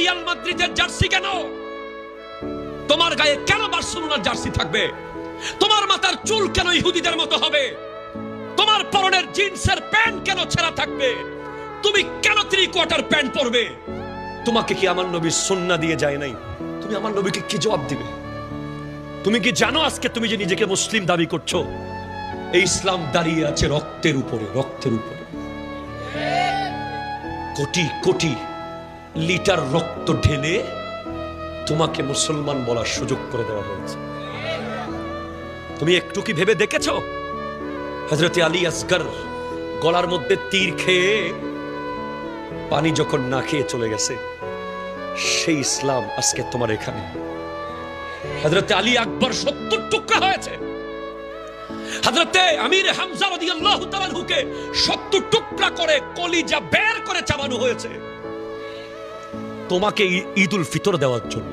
Real মাদ্রিদের jersey কেন? তোমার গায়ে কেন বার্সেলোনার জার্সি থাকবে? তোমার মাথার চুল কেন ইহুদিদের মতো হবে? তোমার পরনের জিন্সের প্যান্ট কেন ছেঁড়া থাকবে? তুমি কেন 3/4 প্যান্ট পরবে? তোমাকে কি আমার নবী সুন্নাহ দিয়ে যায় নাই? তুমি আমার নবীকে কি জবাব দিবে? তুমি কি জানো আজকে তুমি যে নিজেকে মুসলিম দাবি করছো, এই ইসলাম দাঁড়িয়ে আছে রক্তের উপরে, রক্তের উপরে। কোটি কোটি লিটার রক্ত ঢেলে তোমাকে মুসলমান বলার সুযোগ করে দেওয়া হয়েছে। তুমি একটু কি ভেবে দেখেছো? হযরত আলী আসগর গলার মধ্যে তীর খেয়ে পানি যখন না খেয়ে চলে গেছে, সেই ইসলাম আজকে তোমার এখানে। হযরত আলী আকবর 70 টুকরা হয়েছে। হযরত আমির হামজা রাদিয়াল্লাহু তাআলা আনহুকে 70 টুকরা করে কলিজা বের করে চাবানো হয়েছে তোমাকে ঈদুল ফিতর দেওয়ার জন্য।